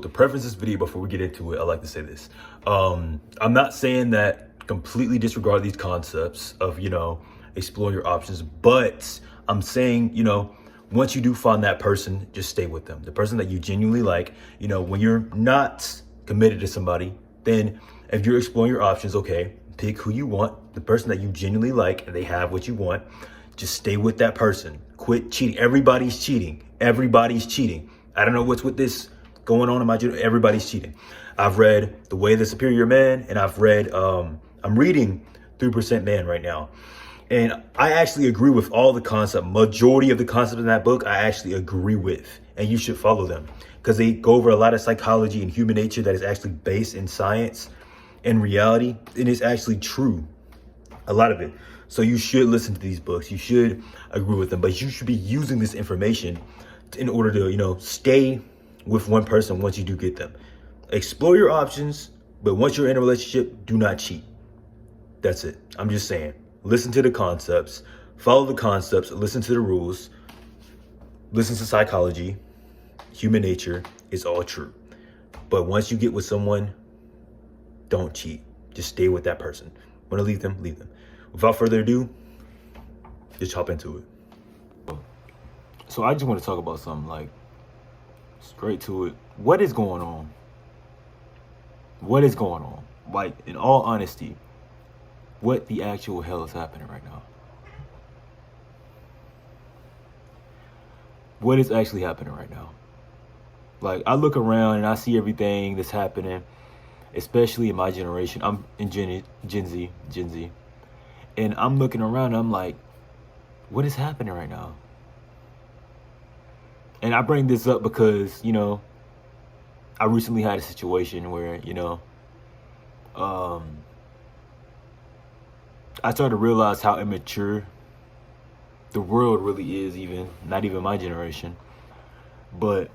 to preface this video before we get into it, I like to say this. I'm not saying that completely disregard these concepts of, explore your options, but I'm saying, once you do find that person, just stay with them. The person that you genuinely like, when you're not committed to somebody, then if you're exploring your options, okay, pick who you want, the person that you genuinely like, and they have what you want. Just stay with that person. Quit cheating. Everybody's cheating. Everybody's cheating. I don't know what's with this going on in my generation. Everybody's cheating. I've read The Way of the Superior Man, and I've read, I'm reading 3% Man right now. And I actually agree with all the concept. Majority of the concepts in that book, I actually agree with. And you should follow them because they go over a lot of psychology and human nature that is actually based in science and reality. And it's actually true. A lot of it. So you should listen to these books. You should agree with them. But you should be using this information in order to, stay with one person once you do get them. Explore your options. But once you're in a relationship, do not cheat. That's it. I'm just saying. Listen to the concepts, follow the concepts, listen to the rules, listen to psychology, human nature. It's all true. But once you get with someone, don't cheat. Just stay with that person. Want to leave them, leave them. Without further ado, just hop into it. So I just want to talk about something, like, straight to it. What is going on? What is going on? Like, in all honesty, what the actual hell is happening right now? What is actually happening right now? Like, I look around and I see everything that's happening, especially in my generation. I'm in Gen Z. And I'm looking around and I'm like, what is happening right now? And I bring this up because, I recently had a situation where, I started to realize how immature the world really is, not even my generation. But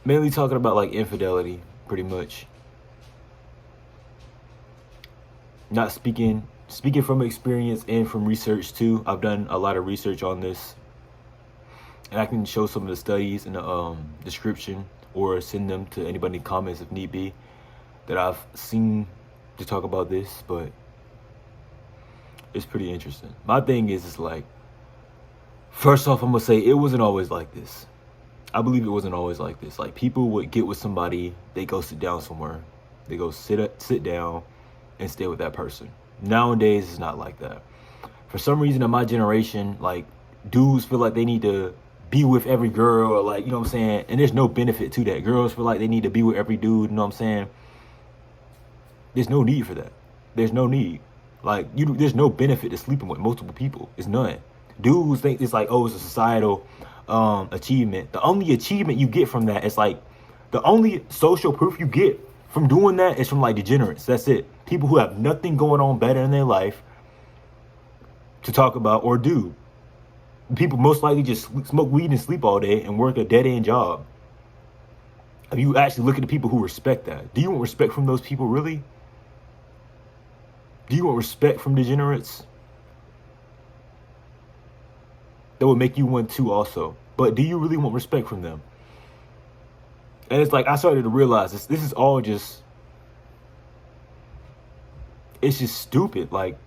mainly talking about like infidelity, pretty much. Not speaking from experience and from research too. I've done a lot of research on this. And I can show some of the studies in the description or send them to anybody in the comments if need be that I've seen to talk about this, but it's pretty interesting. My thing is like, first off, I'm gonna say it wasn't always like this. I believe it wasn't always like this. Like, people would get with somebody, they go sit down somewhere, they go sit down and stay with that person. Nowadays, it's not like that. For some reason in my generation, like, dudes feel like they need to be with every girl, or like, you know what I'm saying? And there's no benefit to that. Girls feel like they need to be with every dude, you know what I'm saying? There's no need for that. There's no need. Like, there's no benefit to sleeping with multiple people. It's none. Dudes think it's like, oh, it's a societal achievement. The only achievement you get from that is like, the only social proof you get from doing that is from like degenerates. That's it. People who have nothing going on better in their life to talk about or do. People most likely just smoke weed and sleep all day and work a dead-end job. If you actually look at the people who respect that, do you want respect from those people, really? Do you want respect from degenerates? That would make you one too also. But do you really want respect from them? And it's like, I started to realize this is all just, it's just stupid. Like,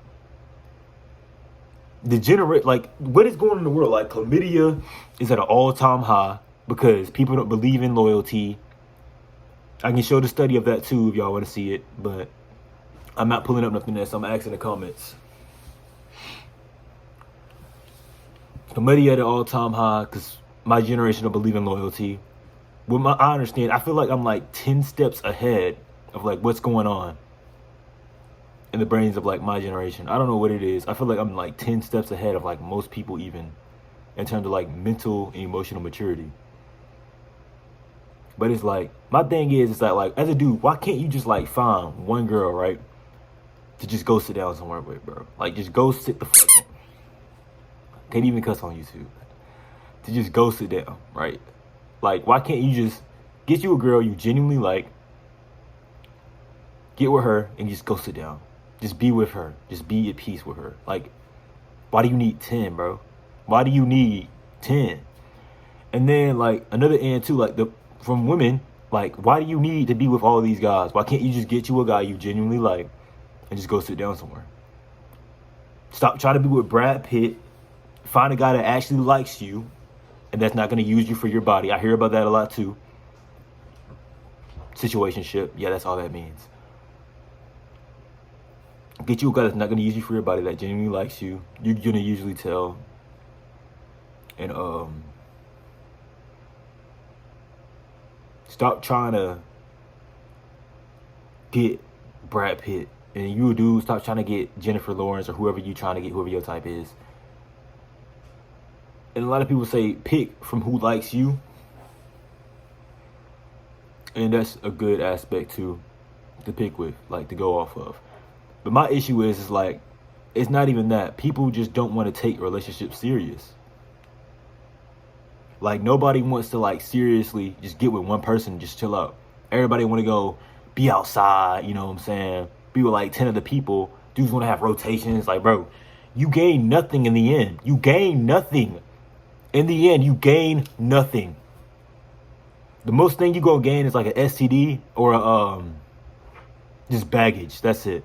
degenerate, like, what is going on in the world? Like, chlamydia is at an all-time high because people don't believe in loyalty. I can show the study of that too if y'all want to see it, but I'm not pulling up nothing else. I'm asking the comments. Chlamydia at an all-time high because my generation don't believe in loyalty. I understand. I feel like I'm like 10 steps ahead of like what's going on in the brains of like my generation. I don't know what it is. I feel like I'm like 10 steps ahead of like most people, even in terms of like mental and emotional maturity. But it's like, my thing is, it's like as a dude, why can't you just like find one girl, right, to just go sit down somewhere with, bro? Like, just go sit the fuck down. Can't even cuss on YouTube. To just go sit down, right? Like, why can't you just get you a girl you genuinely like, get with her, and just go sit down? Just be with her. Just be at peace with her. Like, why do you need 10, bro? Why do you need 10? And then, like, another end, too, like, from women, like, why do you need to be with all these guys? Why can't you just get you a guy you genuinely like and just go sit down somewhere? Stop trying to be with Brad Pitt. Find a guy that actually likes you and that's not going to use you for your body. I hear about that a lot too. Situationship. Yeah, that's all that means. Get you a guy that's not going to use you for your body, that genuinely likes you. You're going to usually tell. And stop trying to get Brad Pitt. And you a dude, stop trying to get Jennifer Lawrence or whoever you trying to get, whoever your type is. And a lot of people say pick from who likes you. And that's a good aspect to pick with, like to go off of. But my issue is like, it's not even that. People just don't want to take relationships serious. Like nobody wants to like seriously just get with one person and just chill out. Everybody want to go be outside, you know what I'm saying? Be with like 10 other people. Dudes want to have rotations. Like, bro, you gain nothing in the end. You gain nothing. In the end, you gain nothing. The most thing you gonna gain is like an STD or a, just baggage. That's it.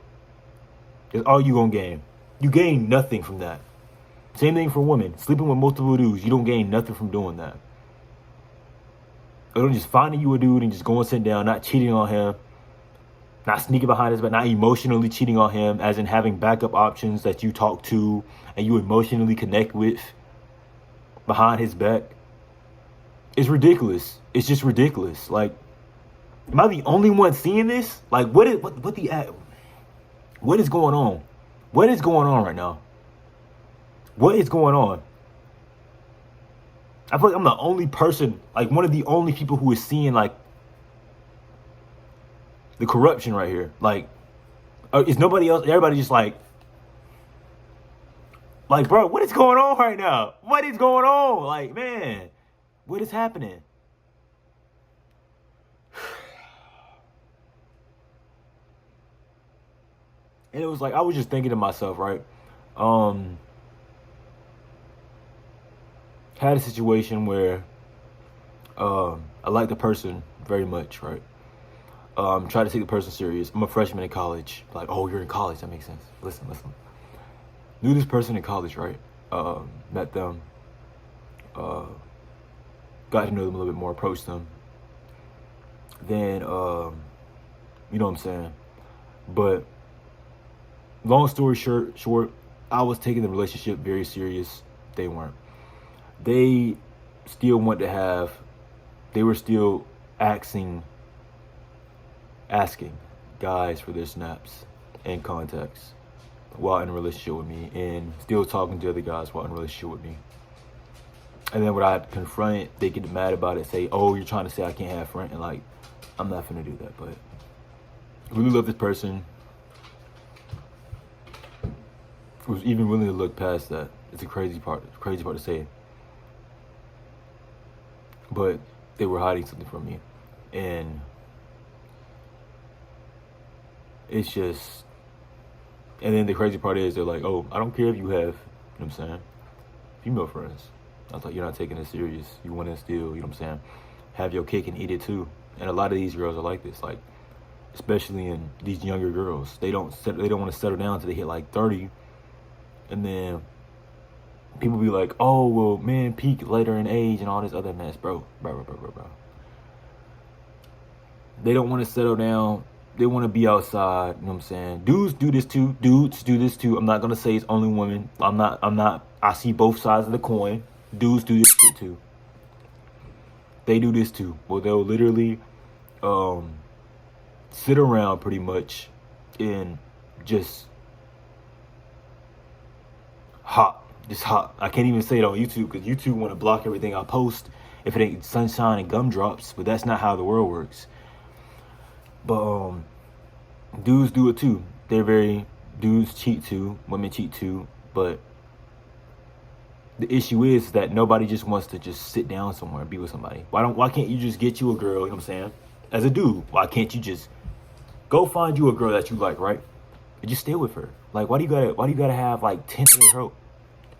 That's all you gonna gain. You gain nothing from that. Same thing for women. Sleeping with multiple dudes, you don't gain nothing from doing that. Or just finding you a dude and just going sit down, not cheating on him, not sneaking behind his back, not emotionally cheating on him, as in having backup options that you talk to and you emotionally connect with behind his back. It's ridiculous. It's just ridiculous. Like, am I the only one seeing this? Like, what is going on? What is going on right now? What is going on? I feel like I'm the only person, like one of the only people who is seeing like the corruption right here. Like, is nobody else? Everybody just like, bro, what is going on right now? What is going on? Like, man, what is happening? And it was like, I was just thinking to myself, right? Had a situation where I like the person very much, right? Try to take the person serious. I'm a freshman in college. Like, oh, you're in college. That makes sense. Listen. Knew this person in college, right? Met them. Got to know them a little bit more. Approached them. Then, you know what I'm saying? But long story short, I was taking the relationship very serious. They weren't. They still want to have, they were still asking guys for their snaps and contacts while in a relationship with me, and still talking to other guys while in a relationship with me. And then when I confront it, they get mad about it, say, oh, you're trying to say I can't have friends, and like, I'm not finna do that. But I really love this person. Was even willing to look past that. It's a crazy part to say. But they were hiding something from me. And it's just, and then the crazy part is they're like, oh, I don't care if you have, you know what I'm saying, female friends. I was like, you're not taking it serious. You want to still, you know what I'm saying, have your cake and eat it too. And a lot of these girls are like this, like, especially in these younger girls. They don't want to settle down until they hit like 30. And then people be like, oh, well, men peak later in age and all this other mess. Bro. They don't want to settle down. They want to be outside. You know what I'm saying? Dudes do this too. I'm not going to say it's only women. I see both sides of the coin. Dudes do this shit too. They do this too. Well, they'll literally sit around pretty much and just hot. I can't even say it on YouTube because YouTube want to block everything I post if it ain't sunshine and gumdrops, but that's not how the world works. But dudes do it too. Dudes cheat too, women cheat too, but the issue is that nobody just wants to just sit down somewhere and be with somebody. Why can't you just get you a girl, you know what I'm saying? As a dude, why can't you just go find you a girl that you like, right? And just stay with her. Like, why do you gotta have like 10 other girls?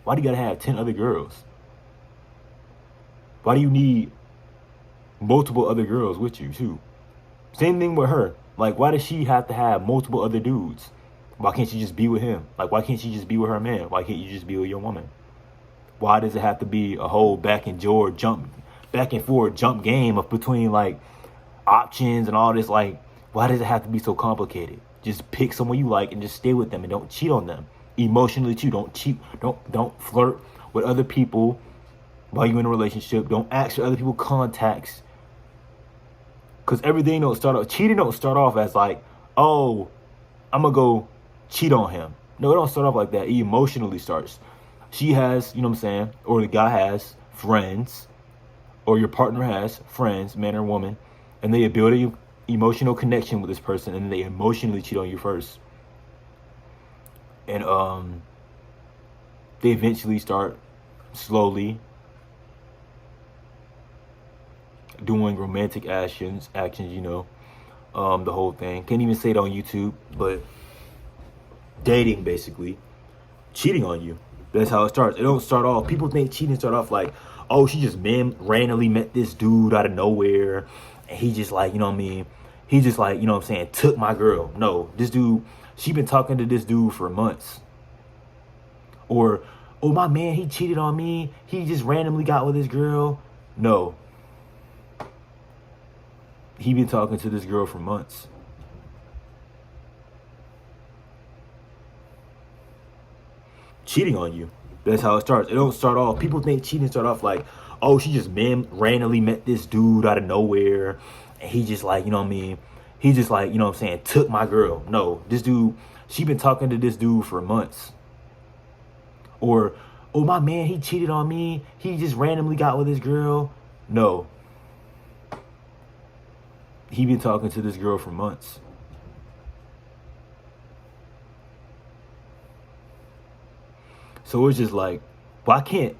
Why do you gotta have 10 other girls? Why do you need multiple other girls with you too. Same thing with her. Like, why does she have to have multiple other dudes? Why can't she just be with him? Like, why can't she just be with her man? Why can't you just be with your woman? Why does it have to be a whole back and forth jump game of between like options and all this? Like, why does it have to be so complicated? Just pick someone you like and just stay with them and don't cheat on them. Emotionally too. Don't cheat. Don't flirt with other people while you're in a relationship. Don't ask for other people contacts. Cause everything cheating don't start off as like, oh, I'm gonna go cheat on him. No, it don't start off like that. It emotionally starts. She has, you know what I'm saying, or the guy has friends, or your partner has friends, man or woman, and they build an emotional connection with this person, and they emotionally cheat on you first. And they eventually start slowly doing romantic actions, you know, the whole thing. Can't even say it on YouTube, but dating, basically, cheating on you. That's how it starts. It don't start off. People think cheating start off like, oh, she just randomly met this dude out of nowhere, and he just like, you know what I mean? He just like, you know what I'm saying, took my girl. No, this dude, she been talking to this dude for months. Or, oh, my man, he cheated on me. He just randomly got with this girl. No. He been talking to this girl for months. Cheating on you. That's how it starts. It don't start off. People think cheating start off like, oh, she just randomly met this dude out of nowhere, and he just like, you know what I mean? He just like, you know what I'm saying, took my girl. No, this dude, she been talking to this dude for months. Or, oh, my man, he cheated on me. He just randomly got with this girl. No. He been talking to this girl for months. So it's just like, why can't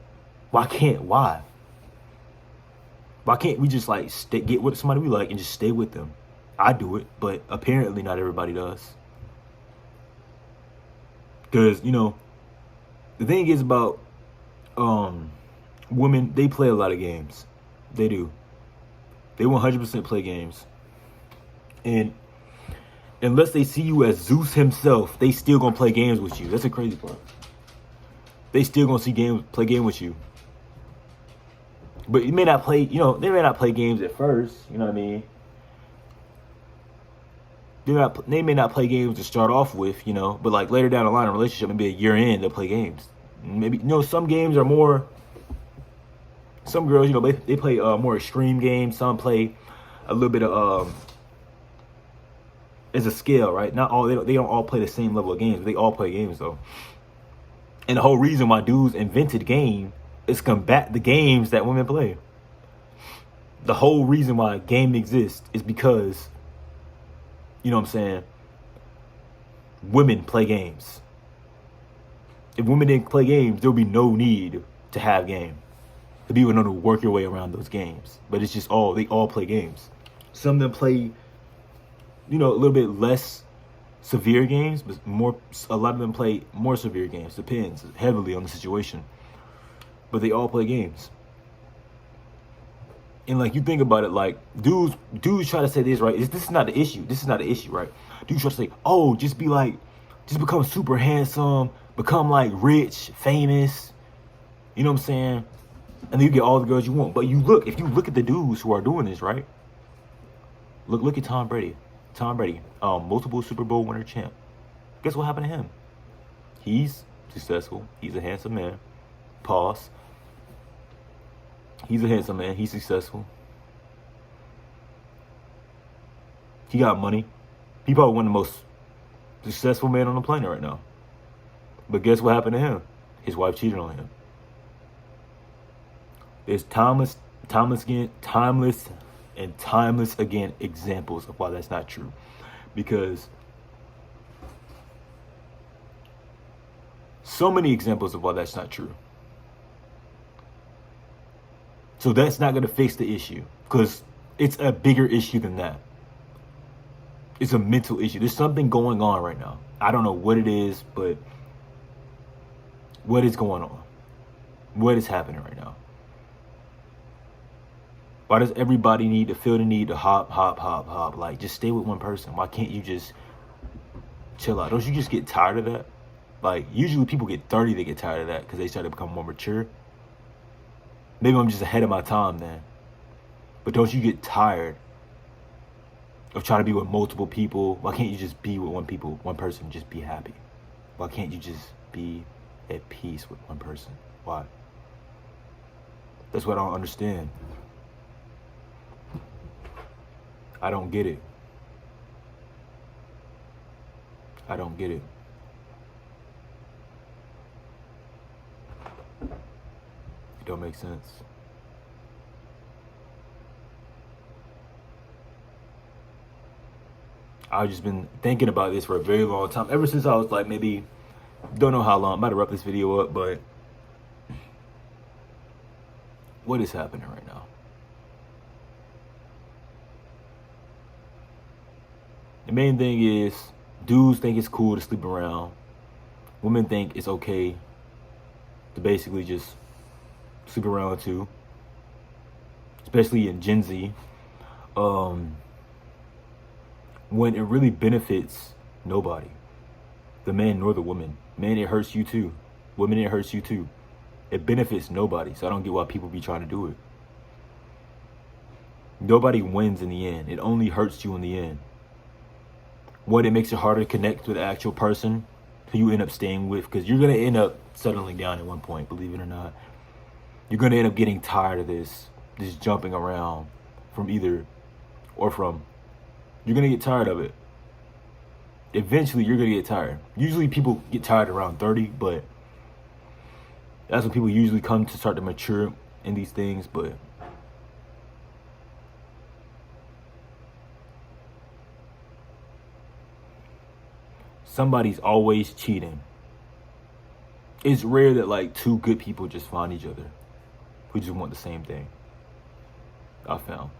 we just like get with somebody we like and just stay with them? I do it, but apparently not everybody does. Because, you know, the thing is about women, they play a lot of games. They do. They 100% play games. And unless they see you as Zeus himself, they still gonna play games with you. That's the crazy part. They still gonna play game with you. But you may not play, you know, they may not play games at first, you know what I mean? They may not play games to start off with, you know, but like later down the line in a relationship, maybe a year in, they'll play games. Maybe, you know, some games are more, some girls, you know, they play more extreme games. Some play a little bit of, as a scale, right? Not all, they don't all play the same level of games, but they all play games though. And the whole reason why dudes invented game is combat the games that women play. The whole reason why a game exists is because, you know what I'm saying, women play games. If women didn't play games, there would be no need to have game. To be able to work your way around those games. But it's just they all play games. Some of them play, you know, a little bit less severe games, but a lot of them play more severe games. Depends heavily on the situation. But they all play games. And like, you think about it, like dudes try to say this, right? This is not the issue. This is not the issue, right? Dudes try to say, oh, just become super handsome, become like rich, famous. You know what I'm saying? And then you get all the girls you want. But if you look at the dudes who are doing this, right? Look at Tom Brady. Multiple Super Bowl winner champ. Guess what happened to him? He's successful. He's a handsome man. Pause. He's a handsome man. He's successful. He got money. He probably one of the most successful men on the planet right now. But guess what happened to him? His wife cheated on him. There's timeless again examples of why that's not true. Because so many examples of why that's not true. So that's not going to fix the issue, because it's a bigger issue than that. It's a mental issue. There's something going on right now. I don't know what it is, but what is going on? What is happening right now? Why does everybody need to feel the need to hop? Like, just stay with one person. Why can't you just chill out? Don't you just get tired of that? Like, usually people get 30, they get tired of that because they start to become more mature. Maybe I'm just ahead of my time then. But don't you get tired of trying to be with multiple people? Why can't you just be with one person, just be happy? Why can't you just be at peace with one person? Why? That's what I don't understand. I don't get it. I don't get it. It don't make sense. I've just been thinking about this for a very long time. Ever since I was like, maybe, don't know how long. I'm about to wrap this video up, but what is happening right now? The main thing is, dudes think it's cool to sleep around. Women think it's okay to basically just sleep around too. Especially in Gen Z. When it really benefits nobody. The man nor the woman. Man, it hurts you too. Women, it hurts you too. It benefits nobody. So I don't get why people be trying to do it. Nobody wins in the end. It only hurts you in the end. One, it makes it harder to connect with the actual person who you end up staying with, because you're going to end up settling down at one point, believe it or not. You're going to end up getting tired of this jumping around from either or from. You're going to get tired of it. Eventually, you're going to get tired. Usually, people get tired around 30, but that's when people usually come to start to mature in these things, but somebody's always cheating. It's rare that like two good people just find each other who just want the same thing. I found.